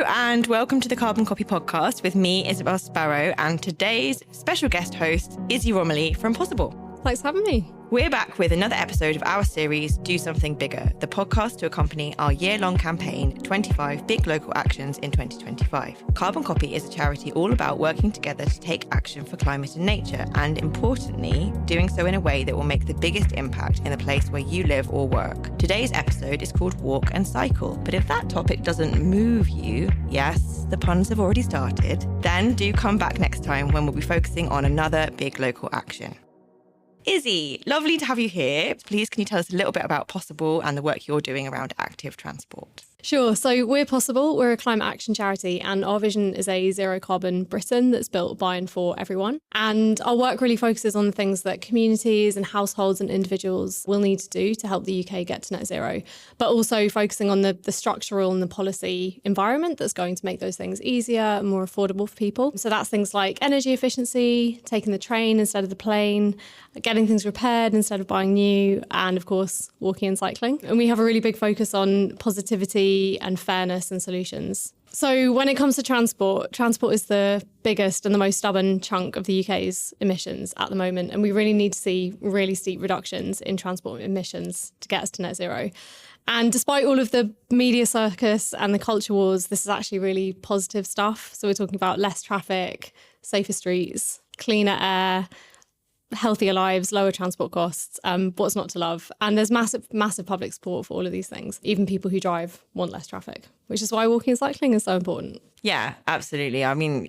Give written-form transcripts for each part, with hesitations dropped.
and welcome to the Carbon Copy podcast with me, Isabelle Sparrow, and today's special guest host, Izzy Romilly from Possible. Thanks for having me. We're back with another episode of our series, Do Something Bigger, the podcast to accompany our year-long campaign, 25 Big Local Actions in 2025. Carbon Copy is a charity all about working together to take action for climate and nature, and importantly, doing so in a way that will make the biggest impact in the place where you live or work. Today's episode is called Walk and Cycle, but if that topic doesn't move you, yes, the puns have already started, then do come back next time when we'll be focusing on another big local action. Izzy, lovely to have you here. Please, can you tell us a little bit about Possible and the work you're doing around active transport? Sure. So we're Possible. We're a climate action charity, and our vision is a zero carbon Britain that's built by and for everyone. And our work really focuses on the things that communities and households and individuals will need to do to help the UK get to net zero, but also focusing on the structural and the policy environment that's going to make those things easier and more affordable for people. So that's things like energy efficiency, taking the train instead of the plane, getting things repaired instead of buying new, and of course, walking and cycling. And we have a really big focus on positivity and fairness and solutions. So when it comes to transport is the biggest and the most stubborn chunk of the UK's emissions at the moment. And we really need to see really steep reductions in transport emissions to get us to net zero. And despite all of the media circus and the culture wars, this is actually really positive stuff. So we're talking about less traffic, safer streets, cleaner air, healthier lives, lower transport costs, what's not to love. And there's massive public support for all of these things. Even people who drive want less traffic, which is why walking and cycling is so important. Yeah, absolutely. I mean,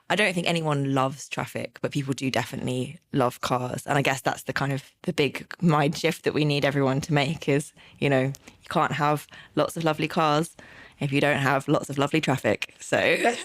I don't think anyone loves traffic, but people do definitely love cars. And I guess that's the big mind shift that we need everyone to make is, you can't have lots of lovely cars if you don't have lots of lovely traffic. So...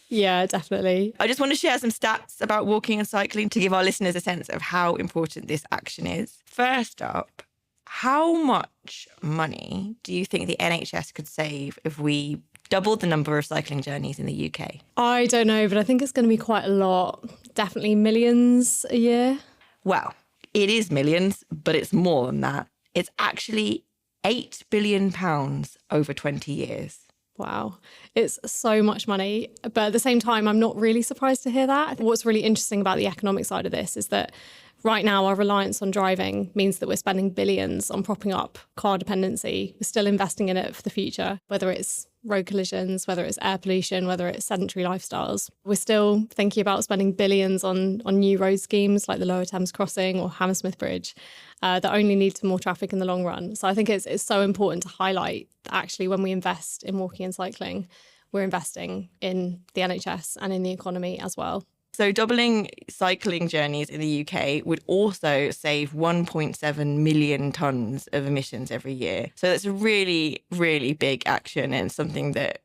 Yeah, definitely. I just want to share some stats about walking and cycling to give our listeners a sense of how important this action is. First up, how much money do you think the NHS could save if we doubled the number of cycling journeys in the UK? I don't know, but I think it's going to be quite a lot. Definitely millions a year. Well, it is millions, but it's more than that. It's actually £8 billion over 20 years. Wow. It's so much money. But at the same time, I'm not really surprised to hear that. What's really interesting about the economic side of this is that right now our reliance on driving means that we're spending billions on propping up car dependency. We're still investing in it for the future, whether it's road collisions, whether it's air pollution, whether it's sedentary lifestyles. We're still thinking about spending billions on new road schemes like the Lower Thames Crossing or Hammersmith Bridge that only lead to more traffic in the long run. So I think it's so important to highlight that actually when we invest in walking and cycling, we're investing in the NHS and in the economy as well. So doubling cycling journeys in the UK would also save 1.7 million tonnes of emissions every year. So that's a really, really big action and something that,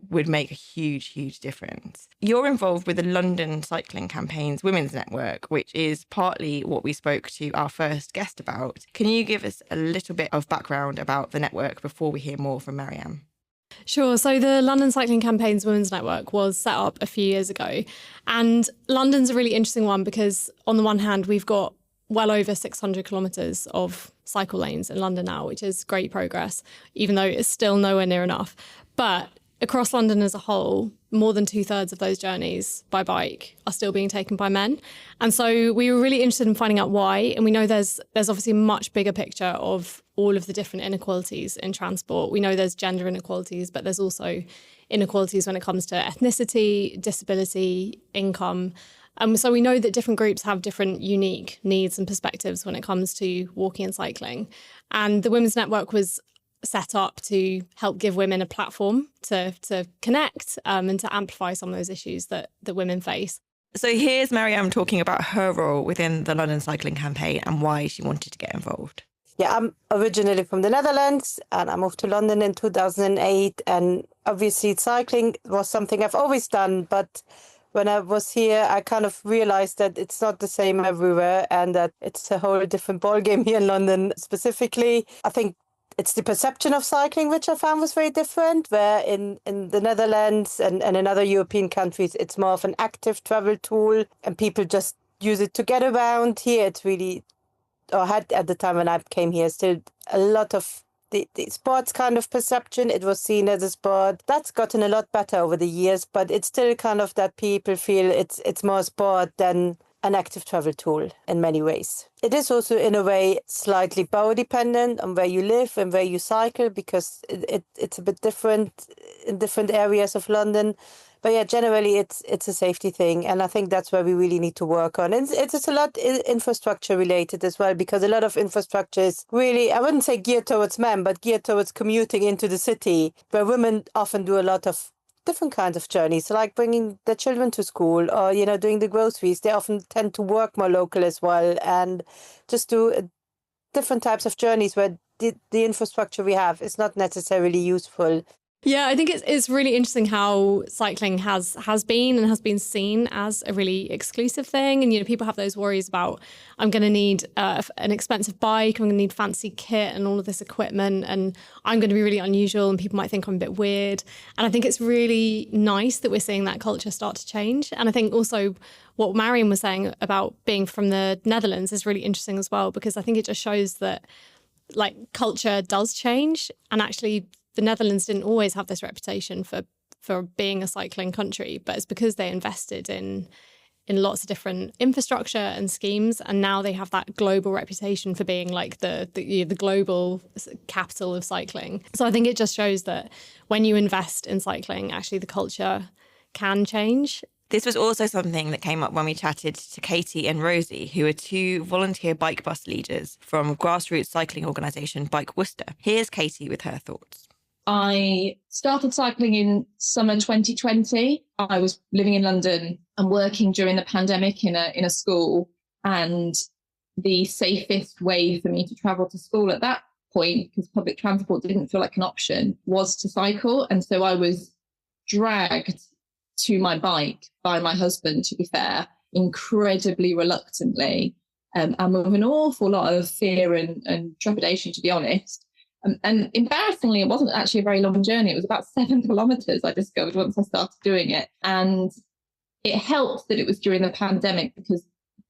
would make a huge, huge difference. You're involved with the London Cycling Campaign's Women's Network, which is partly what we spoke to our first guest about. Can you give us a little bit of background about the network before we hear more from Mariam? Sure. So the London Cycling Campaign's Women's Network was set up a few years ago. And London's a really interesting one because on the one hand, we've got well over 600 kilometres of cycle lanes in London now, which is great progress, even though it's still nowhere near enough. But across London as a whole, more than 2/3 of those journeys by bike are still being taken by men. And so we were really interested in finding out why. And we know there's obviously a much bigger picture of all of the different inequalities in transport. We know there's gender inequalities, but there's also inequalities when it comes to ethnicity, disability, income. So we know that different groups have different unique needs and perspectives when it comes to walking and cycling. And the Women's Network was set up to help give women a platform to connect and to amplify some of those issues that women face. So here's Mariam talking about her role within the London Cycling Campaign and why she wanted to get involved. Yeah, I'm originally from the Netherlands and I moved to London in 2008. And obviously cycling was something I've always done. But when I was here, I kind of realized that it's not the same everywhere and that it's a whole different ballgame here in London specifically. I think it's the perception of cycling, which I found was very different, where in the Netherlands and in other European countries, it's more of an active travel tool and people just use it to get around. Here, it's really, or had at the time when I came here, still a lot of the sports kind of perception. It was seen as a sport. That's gotten a lot better over the years, but it's still kind of that people feel it's more sport than an active travel tool in many ways. It is also, in a way, slightly borough dependent on where you live and where you cycle, because it's a bit different in different areas of London. But yeah, generally it's a safety thing. And I think that's where we really need to work on. And it's a lot infrastructure related as well, because a lot of infrastructure is really, I wouldn't say geared towards men, but geared towards commuting into the city, where women often do a lot of different kinds of journeys, like bringing their children to school or, doing the groceries. They often tend to work more local as well, and just do different types of journeys where the infrastructure we have is not necessarily useful. Yeah, I think it's really interesting how cycling has been seen as a really exclusive thing. And, people have those worries about, I'm going to need an expensive bike, I'm going to need fancy kit and all of this equipment, and I'm going to be really unusual and people might think I'm a bit weird. And I think it's really nice that we're seeing that culture start to change. And I think also what Mariam was saying about being from the Netherlands is really interesting as well, because I think it just shows that culture does change, and actually the Netherlands didn't always have this reputation for being a cycling country, but it's because they invested in lots of different infrastructure and schemes, and now they have that global reputation for being like the global capital of cycling. So I think it just shows that when you invest in cycling, actually the culture can change. This was also something that came up when we chatted to Katie and Rosie, who are two volunteer bike bus leaders from grassroots cycling organisation Bike Worcester. Here's Katie with her thoughts. I started cycling in summer 2020. I was living in London and working during the pandemic in a school, and the safest way for me to travel to school at that point, because public transport didn't feel like an option, was to cycle. And so I was dragged to my bike by my husband, to be fair, incredibly reluctantly, and with an awful lot of fear and trepidation, to be honest. And embarrassingly, it wasn't actually a very long journey. It was about 7 kilometres, I discovered once I started doing it. And it helped that it was during the pandemic, because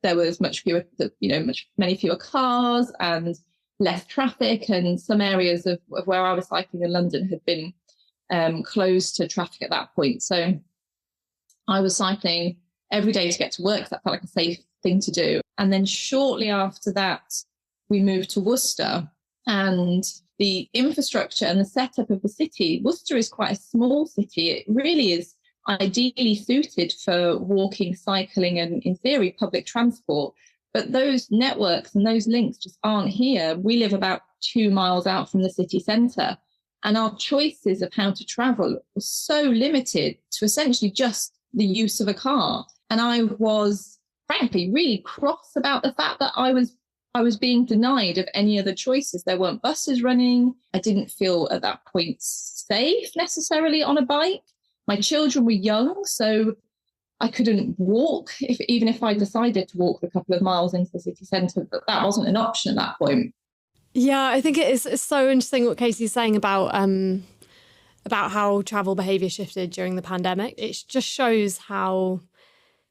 there was many fewer cars and less traffic. And some areas of where I was cycling in London had been closed to traffic at that point. So I was cycling every day to get to work, because that felt like a safe thing to do. And then shortly after that, we moved to Worcester, and the infrastructure and the setup of the city. Worcester is quite a small city. It really is ideally suited for walking, cycling, and in theory, public transport. But those networks and those links just aren't here. We live about 2 miles out from the city centre, and our choices of how to travel were so limited to essentially just the use of a car. And I was, frankly, really cross about the fact that I was being denied of any other choices. There weren't buses running. I didn't feel at that point safe necessarily on a bike. My children were young, so I couldn't walk, even if I decided to walk a couple of miles into the city centre, but that wasn't an option at that point. Yeah, I think it's so interesting what Casey's saying about how travel behaviour shifted during the pandemic. It just shows how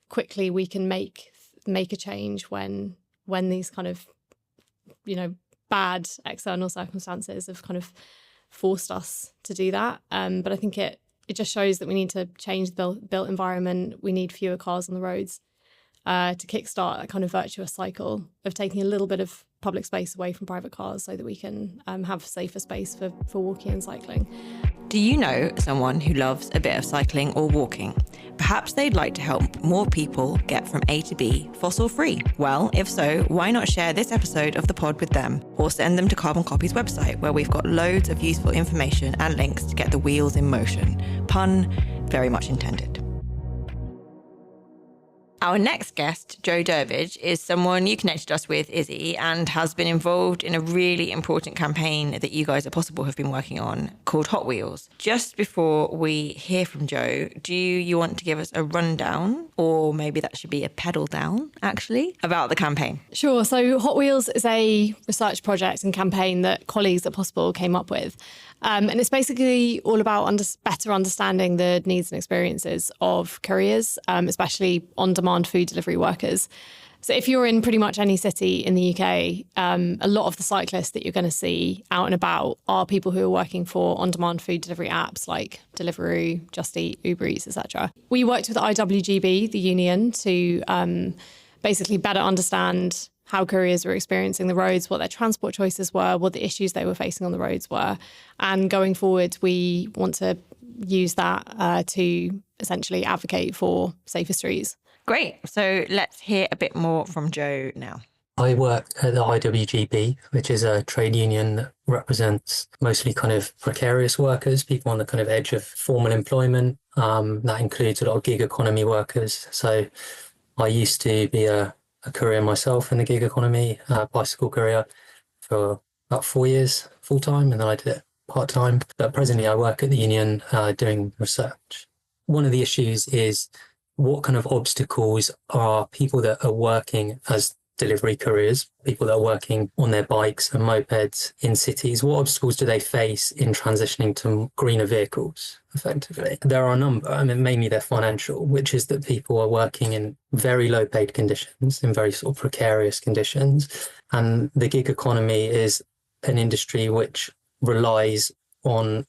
quickly we can make a change when these kind of, bad external circumstances have kind of forced us to do that. But I think it just shows that we need to change the built environment. We need fewer cars on the roads to kickstart a kind of virtuous cycle of taking a little bit of public space away from private cars so that we can have safer space for walking and cycling. Do you know someone who loves a bit of cycling or walking? Perhaps they'd like to help more people get from A to B fossil-free. Well, if so, why not share this episode of the pod with them, or send them to Carbon Copy's website, where we've got loads of useful information and links to get the wheels in motion. Pun very much intended. Our next guest, Joe Durbidge, is someone you connected us with, Izzy, and has been involved in a really important campaign that you guys at Possible have been working on called Hot Wheels. Just before we hear from Joe, do you want to give us a rundown, or maybe that should be a pedal down, actually, about the campaign? Sure. So Hot Wheels is a research project and campaign that colleagues at Possible came up with. And it's basically all about better understanding the needs and experiences of couriers, especially on-demand on-demand food delivery workers. So if you're in pretty much any city in the UK, a lot of the cyclists that you're going to see out and about are people who are working for on-demand food delivery apps like Deliveroo, Just Eat, Uber Eats, etc. We worked with IWGB, the union, to basically better understand how couriers were experiencing the roads, what their transport choices were, what the issues they were facing on the roads were. And going forward, we want to use that to essentially advocate for safer streets. Great. So let's hear a bit more from Joe now. I work at the IWGB, which is a trade union that represents mostly kind of precarious workers, people on the kind of edge of formal employment. That includes a lot of gig economy workers. So I used to be a courier myself in the gig economy, bicycle courier, for about 4 years full-time, and then I did it part-time. But presently I work at the union doing research. One of the issues is what kind of obstacles are people that are working as delivery couriers, people that are working on their bikes and mopeds in cities, what obstacles do they face in transitioning to greener vehicles, effectively? There are a number. I mean, mainly they're financial, which is that people are working in very low paid conditions, in very sort of precarious conditions. And the gig economy is an industry which relies on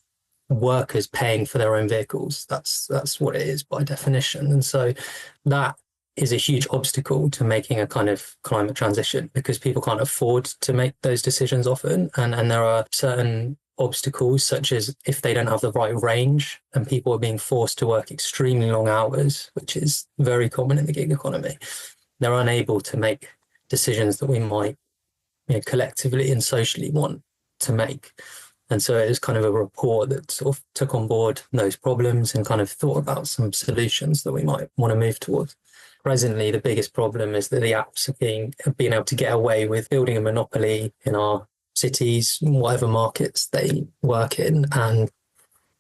workers paying for their own vehicles. That's what it is by definition. And so that is a huge obstacle to making a kind of climate transition, because people can't afford to make those decisions often. And there are certain obstacles, such as if they don't have the right range and people are being forced to work extremely long hours, which is very common in the gig economy. They're unable to make decisions that we might, collectively and socially want to make. And so it was kind of a report that sort of took on board those problems and kind of thought about some solutions that we might want to move towards. Presently, the biggest problem is that the apps have been able to get away with building a monopoly in our cities, whatever markets they work in, and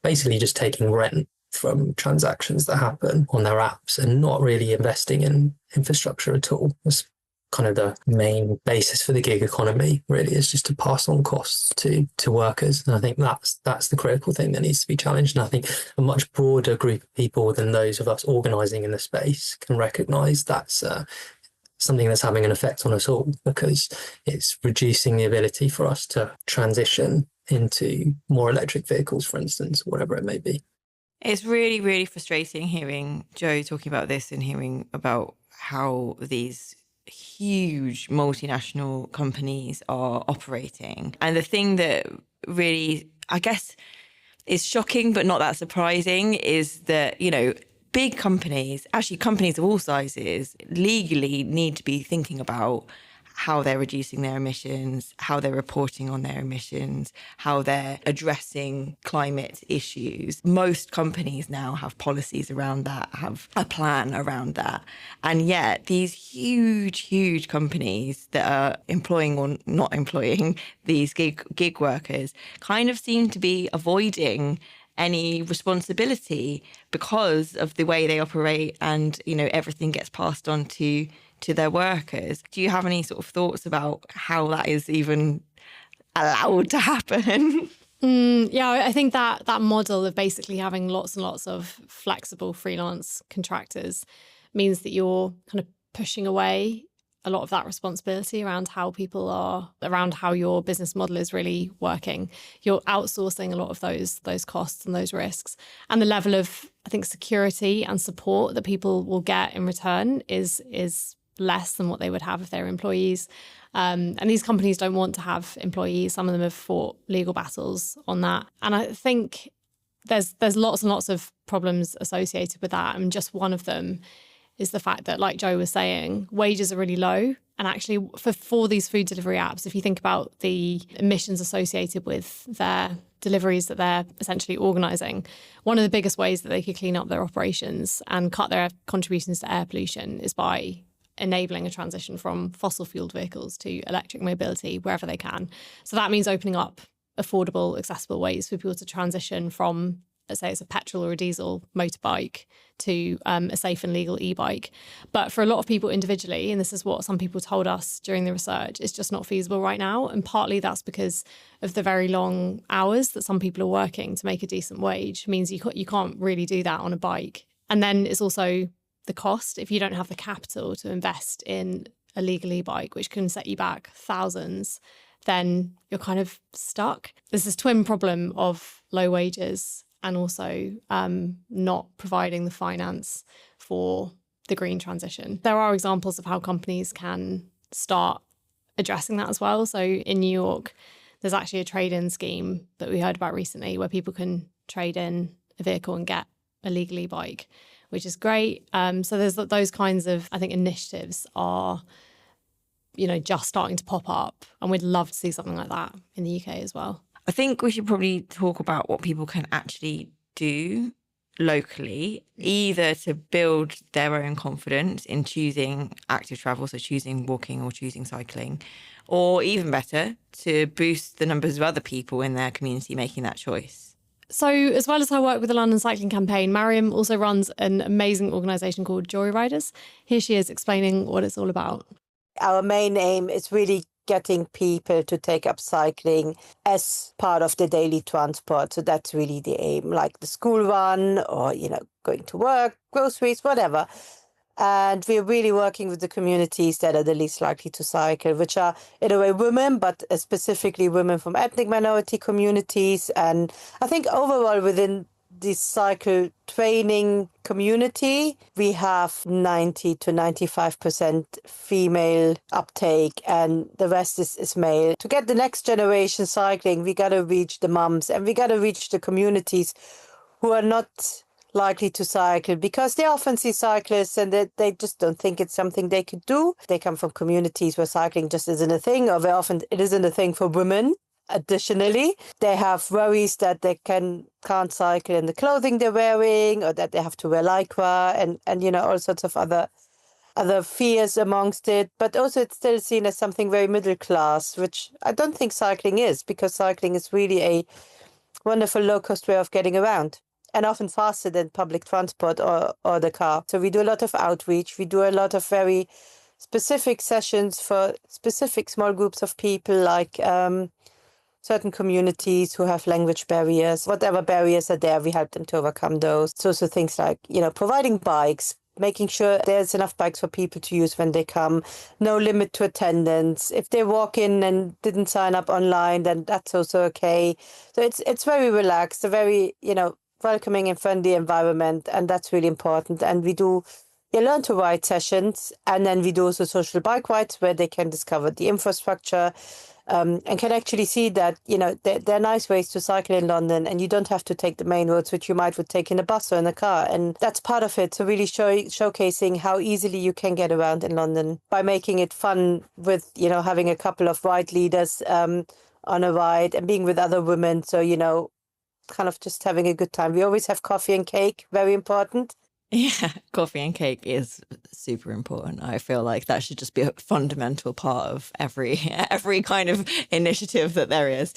basically just taking rent from transactions that happen on their apps and not really investing in infrastructure at all. That's kind of the main basis for the gig economy, really, is just to pass on costs to workers. And I think that's the critical thing that needs to be challenged. And I think a much broader group of people than those of us organising in the space can recognise that's something that's having an effect on us all, because it's reducing the ability for us to transition into more electric vehicles, for instance, whatever it may be. It's really, really frustrating hearing Joe talking about this and hearing about how these huge multinational companies are operating. And the thing that really, I guess, is shocking but not that surprising is that, big companies, actually companies of all sizes, legally need to be thinking about how they're reducing their emissions, how they're reporting on their emissions, how they're addressing climate issues. Most companies now have policies around that, have a plan around that. And yet these huge companies that are employing or not employing these gig workers kind of seem to be avoiding any responsibility because of the way they operate, and everything gets passed on to their workers. Do you have any sort of thoughts about how that is even allowed to happen? Yeah, I think that model of basically having lots and lots of flexible freelance contractors means that you're kind of pushing away a lot of that responsibility around how your business model is really working. You're outsourcing a lot of those costs and those risks. And the level of, I think, security and support that people will get in return is less than what they would have if they were employees. And these companies don't want to have employees. Some of them have fought legal battles on that. And I think there's lots and lots of problems associated with that. And just one of them is the fact that, like Joe was saying, wages are really low. And actually for these food delivery apps, if you think about the emissions associated with their deliveries that they're essentially organising, one of the biggest ways that they could clean up their operations and cut their contributions to air pollution is by enabling a transition from fossil fueled vehicles to electric mobility wherever they can. So that means opening up affordable, accessible ways for people to transition from, let's say it's a petrol or a diesel motorbike, to a safe and legal e-bike. But for a lot of people individually, and this is what some people told us during the research, it's just not feasible right now. And partly that's because of the very long hours that some people are working to make a decent wage. It means you can't really do that on a bike. And then it's also the cost. If you don't have the capital to invest in a legal e-bike, which can set you back thousands, then you're kind of stuck. There's this twin problem of low wages and also not providing the finance for the green transition. There are examples of how companies can start addressing that as well. So in New York, there's actually a trade-in scheme that we heard about recently where people can trade in a vehicle and get a legal e-bike, which is great. So there's those kinds of, I think, initiatives are, just starting to pop up. And we'd love to see something like that in the UK as well. I think we should probably talk about what people can actually do locally, either to build their own confidence in choosing active travel, so choosing walking or choosing cycling, or even better, to boost the numbers of other people in their community making that choice. So as well as her work with the London Cycling Campaign, Mariam also runs an amazing organisation called JoyRiders. Here she is explaining what it's all about. Our main aim is really getting people to take up cycling as part of the daily transport. So that's really the aim, like the school run or, going to work, groceries, whatever. And we're really working with the communities that are the least likely to cycle, which are, in a way, women, but specifically women from ethnic minority communities. And I think overall within the cycle training community, we have 90 to 95% female uptake and the rest is male. To get the next generation cycling, we got to reach the mums and we got to reach the communities who are not likely to cycle because they often see cyclists and they just don't think it's something they could do. They come from communities where cycling just isn't a thing, or very often it isn't a thing for women. Additionally, they have worries that they can't cycle in the clothing they're wearing, or that they have to wear lycra and all sorts of other fears amongst it. But also it's still seen as something very middle class, which I don't think cycling is, because cycling is really a wonderful low-cost way of getting around, and often faster than public transport or the car. So we do a lot of outreach. We do a lot of very specific sessions for specific small groups of people, like certain communities who have language barriers. Whatever barriers are there, we help them to overcome those. So also things like, providing bikes, making sure there's enough bikes for people to use when they come, no limit to attendance. If they walk in and didn't sign up online, then that's also okay. So it's very relaxed, a very, welcoming and friendly environment, and that's really important. And we do learn to ride sessions, and then we do also social bike rides where they can discover the infrastructure and can actually see that, there are nice ways to cycle in London, and you don't have to take the main roads, which you would take in a bus or in a car. And that's part of it. So really showcasing how easily you can get around in London by making it fun with, having a couple of ride leaders on a ride and being with other women. So, kind of just having a good time. We always have coffee and cake, very important. Yeah, coffee and cake is super important. I feel like that should just be a fundamental part of every kind of initiative that there is.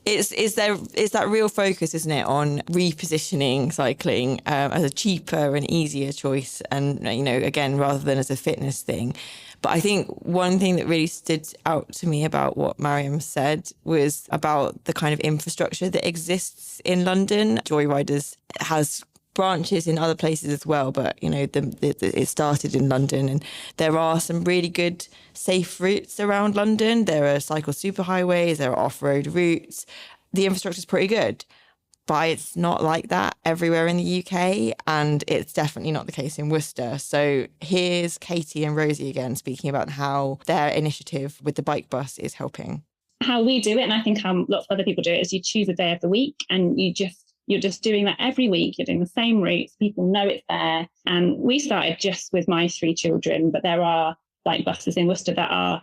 Is that real focus, isn't it, on repositioning cycling as a cheaper and easier choice, and again, rather than as a fitness thing. But I think one thing that really stood out to me about what Mariam said was about the kind of infrastructure that exists in London. JoyRiders has branches in other places as well, but it started in London, and there are some really good safe routes around London. There are cycle superhighways, there are off-road routes. The infrastructure is pretty good, but it's not like that everywhere in the UK, and it's definitely not the case in Worcester. So here's Katie and Rosie again speaking about how their initiative with the bike bus is helping. How we do it, and I think how lots of other people do it, is you choose a day of the week and you're just doing that every week. You're doing the same routes. People know it's there. And we started just with my 3 children, but there are like buses in Worcester that are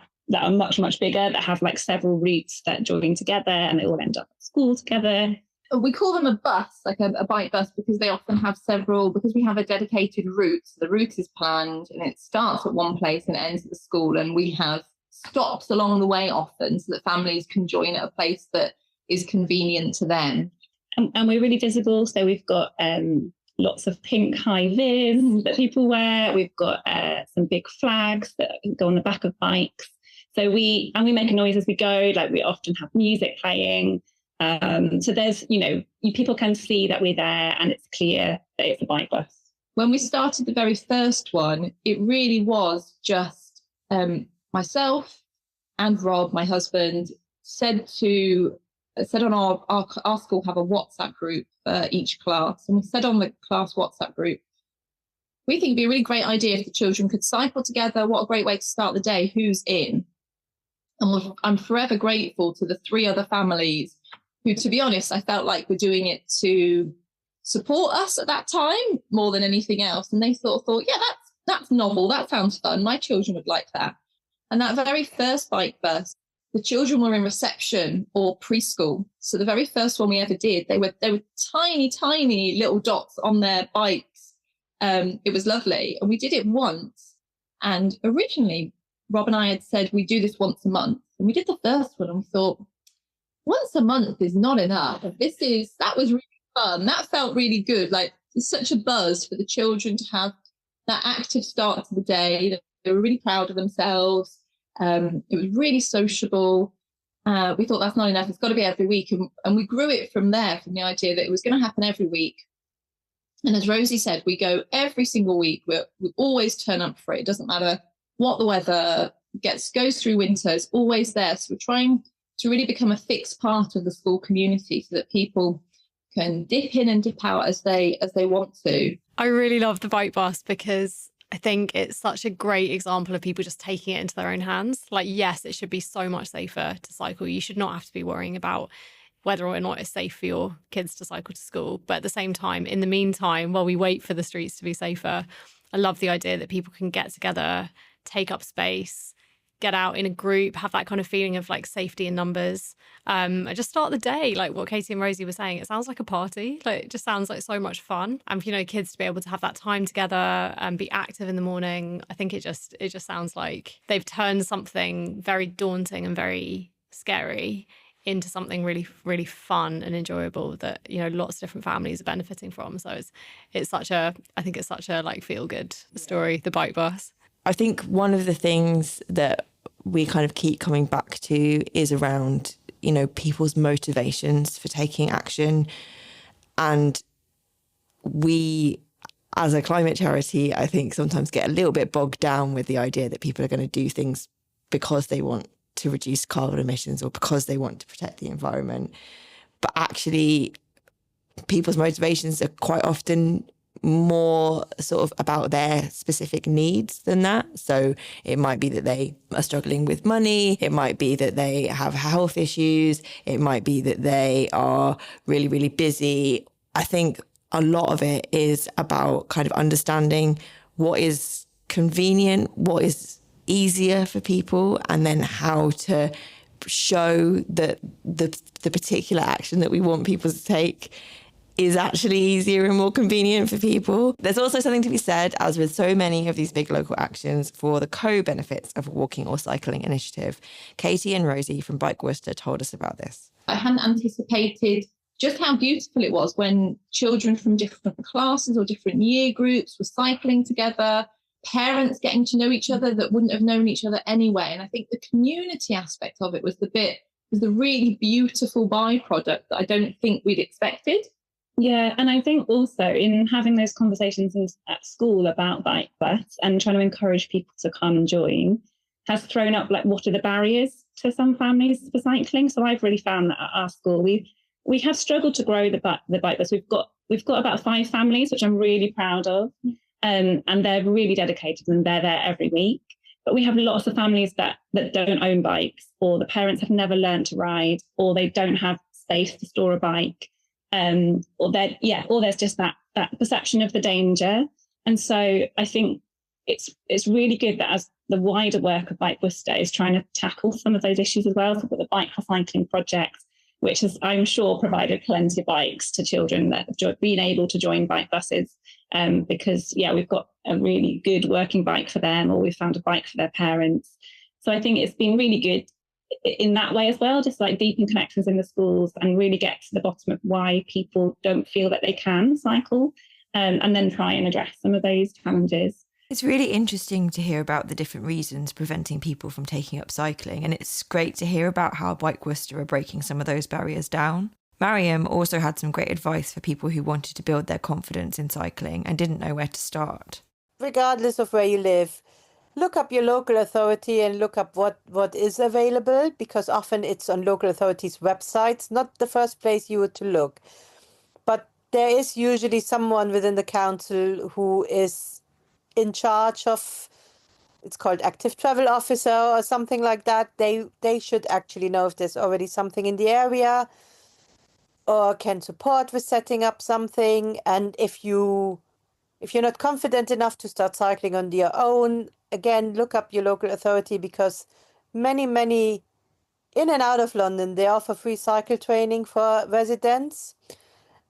much, much bigger, that have like several routes that join together and they all end up at school together. We call them a bus, like a bike bus, because they often have several, because we have a dedicated route. So the route is planned and it starts at one place and ends at the school. And we have stops along the way often so that families can join at a place that is convenient to them. And we're really visible. So we've got lots of pink high-vis that people wear. We've got some big flags that go on the back of bikes. So we make a noise as we go. Like, we often have music playing. So there's, people can see that we're there and it's clear that it's a bike bus. when we started the very first one, it really was just myself and Rob, my husband, said on our school have a WhatsApp group for each class. And we said on the class WhatsApp group, we think it'd be a really great idea if the children could cycle together. What a great way to start the day. Who's in? And I'm forever grateful to the 3 other families who, to be honest, I felt like were doing it to support us at that time more than anything else. And they thought, yeah, that's novel. That sounds fun. My children would like that. And that very first bike burst, the children were in reception or preschool. So the very first one we ever did, they were tiny, tiny little dots on their bikes. It was lovely. And we did it once. And originally, Rob and I had said we do this once a month. And we did the first one and we thought, once a month is not enough. That was really fun. That felt really good. Like, it's such a buzz for the children to have that active start to the day. They were really proud of themselves. It was really sociable. We thought that's not enough. It's got to be every week. And we grew it from there, from the idea that it was going to happen every week. And as Rosie said, we go every single week. We always turn up for it. It doesn't matter what the weather goes through winter. It's always there. So we're trying to really become a fixed part of the school community so that people can dip in and dip out as they want to. I really love the bike bus because I think it's such a great example of people just taking it into their own hands. Like, yes, it should be so much safer to cycle. You should not have to be worrying about whether or not it's safe for your kids to cycle to school. But at the same time, in the meantime, while we wait for the streets to be safer, I love the idea that people can get together, take up space, get out in a group, have that kind of feeling of like safety in numbers. And just start the day, like what Katie and Rosie were saying. It sounds like a party. Like, it just sounds like so much fun. And for, kids to be able to have that time together and be active in the morning, I think it just sounds like they've turned something very daunting and very scary into something really, really fun and enjoyable that, lots of different families are benefiting from. So it's such a like feel good story, the bike bus. I think one of the things that we kind of keep coming back to is around, people's motivations for taking action. And we, as a climate charity, I think sometimes get a little bit bogged down with the idea that people are going to do things because they want to reduce carbon emissions or because they want to protect the environment. But actually, people's motivations are quite often more sort of about their specific needs than that. So it might be that they are struggling with money. It might be that they have health issues. It might be that they are really, really busy. I think a lot of it is about kind of understanding what is convenient, what is easier for people, and then how to show that the particular action that we want people to take is actually easier and more convenient for people. There's also something to be said, as with so many of these big local actions, for the co-benefits of a walking or cycling initiative. Katie and Rosie from Bike Worcester told us about this. I hadn't anticipated just how beautiful it was when children from different classes or different year groups were cycling together, parents getting to know each other that wouldn't have known each other anyway. And I think the community aspect of it was the really beautiful byproduct that I don't think we'd expected. Yeah, and I think also in having those conversations at school about bike bus and trying to encourage people to come and join has thrown up like what are the barriers to some families for cycling. So I've really found that at our school we have struggled to grow the bike bus. We've got about 5 families, which I'm really proud of, and they're really dedicated and they're there every week. But we have lots of families that don't own bikes, or the parents have never learned to ride, or they don't have space to store a bike. Or there's just that perception of the danger. And so I think it's really good that as the wider work of Bike Worcester is trying to tackle some of those issues as well. So we've got the Bike for Cycling project, which has, I'm sure, provided plenty of bikes to children that have been able to join bike buses, because we've got a really good working bike for them, or we've found a bike for their parents. So I think it's been really good in that way as well, just like deepen connections in the schools and really get to the bottom of why people don't feel that they can cycle, and then try and address some of those challenges. It's really interesting to hear about the different reasons preventing people from taking up cycling, and it's great to hear about how Bike Worcester are breaking some of those barriers down. Mariam also had some great advice for people who wanted to build their confidence in cycling and didn't know where to start. Regardless of where you live, look up your local authority and look up what is available, because often it's on local authorities' websites, not the first place you would to look. But there is usually someone within the council who is in charge of, it's called active travel officer or something like that. They should actually know if there's already something in the area or can support with setting up something. And if you're not confident enough to start cycling on your own, again, look up your local authority, because many in and out of London, they offer free cycle training for residents.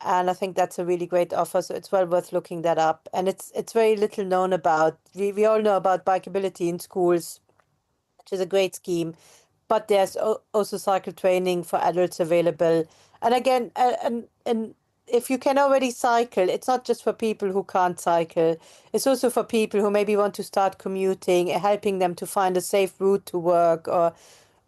And I think that's a really great offer. So it's well worth looking that up. And it's very little known about. We all know about bikeability in schools, which is a great scheme. But there's also cycle training for adults available. And again, and if you can already cycle, it's not just for people who can't cycle. It's also for people who maybe want to start commuting, helping them to find a safe route to work, or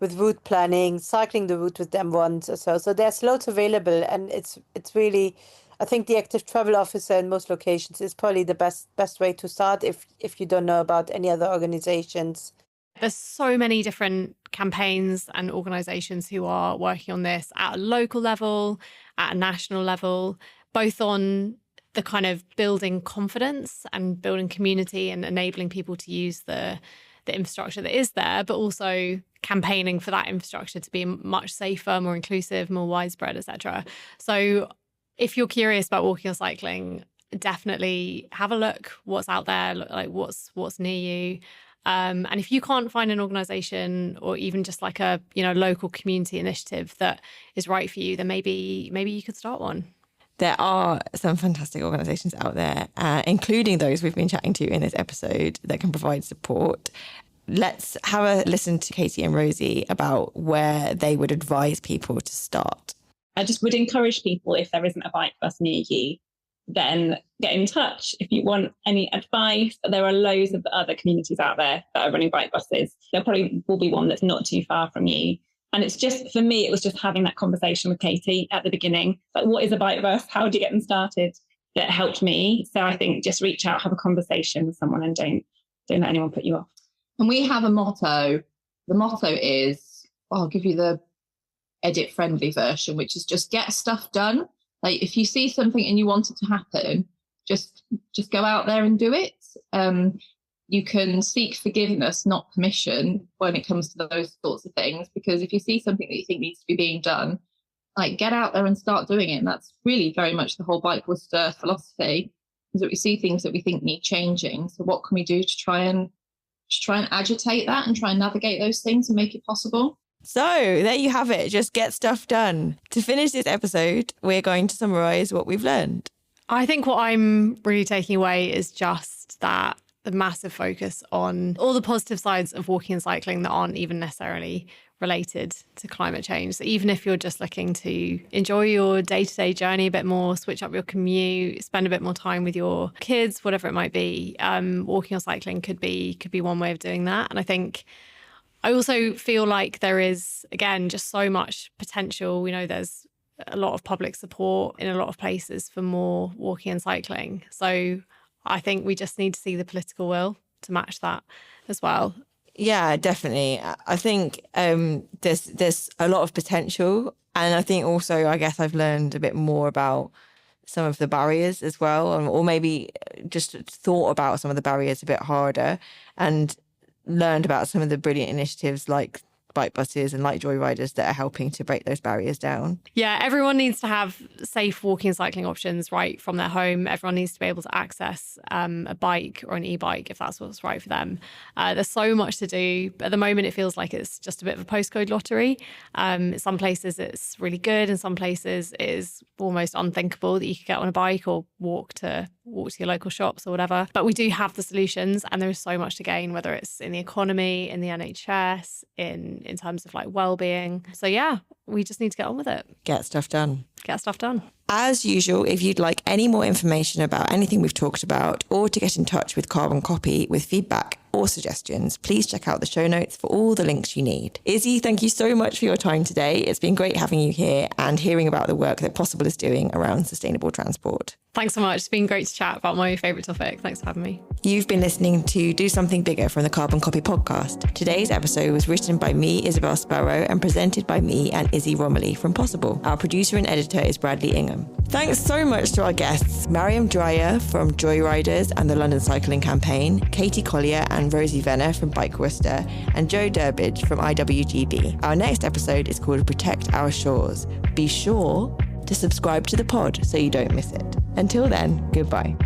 with route planning, cycling the route with them once or so. So there's loads available, and it's really, I think the active travel officer in most locations is probably the best way to start if you don't know about any other organizations. There's so many different campaigns and organisations who are working on this at a local level, at a national level, both on the kind of building confidence and building community and enabling people to use the infrastructure that is there, but also campaigning for that infrastructure to be much safer, more inclusive, more widespread, etc. So if you're curious about walking or cycling, definitely have a look what's out there, like what's near you. And if you can't find an organisation or even just like a local community initiative that is right for you, then maybe you could start one. There are some fantastic organisations out there, including those we've been chatting to in this episode, that can provide support. Let's have a listen to Katie and Rosie about where they would advise people to start. I just would encourage people, if there isn't a bike bus near you, then get in touch. If you want any advice, there are loads of other communities out there that are running bike buses. There probably will be one that's not too far from you. And it's just, for me, it was just having that conversation with Katie at the beginning. Like, what is a bike bus? How do you get them started? That helped me. So I think just reach out, have a conversation with someone, and don't let anyone put you off. And we have a motto. The motto is, I'll give you the edit-friendly version, which is just get stuff done. Like, if you see something and you want it to happen, just go out there and do it. You can seek forgiveness, not permission, when it comes to those sorts of things. Because if you see something that you think needs to be being done, like, get out there and start doing it. And that's really very much the whole Bike Worcester philosophy, is that we see things that we think need changing. So what can we do to try and agitate that and try and navigate those things and make it possible? So there you have it. Just get stuff done. To finish this episode, we're going to summarise what we've learned. I think what I'm really taking away is just that the massive focus on all the positive sides of walking and cycling that aren't even necessarily related to climate change. So even if you're just looking to enjoy your day-to-day journey a bit more, switch up your commute, spend a bit more time with your kids, whatever it might be, walking or cycling could be one way of doing that. And I think I also feel like there is, again, just so much potential. There's a lot of public support in a lot of places for more walking and cycling. So I think we just need to see the political will to match that as well. Yeah, definitely. I think there's a lot of potential. And I think also, I guess I've learned a bit more about some of the barriers as well, or maybe just thought about some of the barriers a bit harder, and learned about some of the brilliant initiatives like bike buses and like JoyRiders that are helping to break those barriers down. Yeah, everyone needs to have safe walking and cycling options right from their home. Everyone needs to be able to access a bike or an e-bike if that's what's right for them. There's so much to do. At the moment, it feels like it's just a bit of a postcode lottery. Some places it's really good. In some places it is almost unthinkable that you could get on a bike or walk to your local shops or whatever. But we do have the solutions, and there is so much to gain, whether it's in the economy, in the NHS, in terms of like well-being. So yeah, we just need to get on with it. Get stuff done. Get stuff done. As usual, if you'd like any more information about anything we've talked about, or to get in touch with Carbon Copy with feedback, or suggestions, please check out the show notes for all the links you need. Izzy, thank you so much for your time today. It's been great having you here and hearing about the work that Possible is doing around sustainable transport. Thanks so much. It's been great to chat about my favourite topic. Thanks for having me. You've been listening to Do Something Bigger from the Carbon Copy podcast. Today's episode was written by me, Isabelle Sparrow, and presented by me and Izzy Romilly from Possible. Our producer and editor is Bradley Ingham. Thanks so much to our guests, Mariam Draaijer from JoyRiders and the London Cycling Campaign, Katie Collier and Rosie Venner from Bike Worcester, and Joe Durbidge from IWGB. Our next episode is called Protect Our Shores. Be sure to subscribe to the pod so you don't miss it. Until then, goodbye.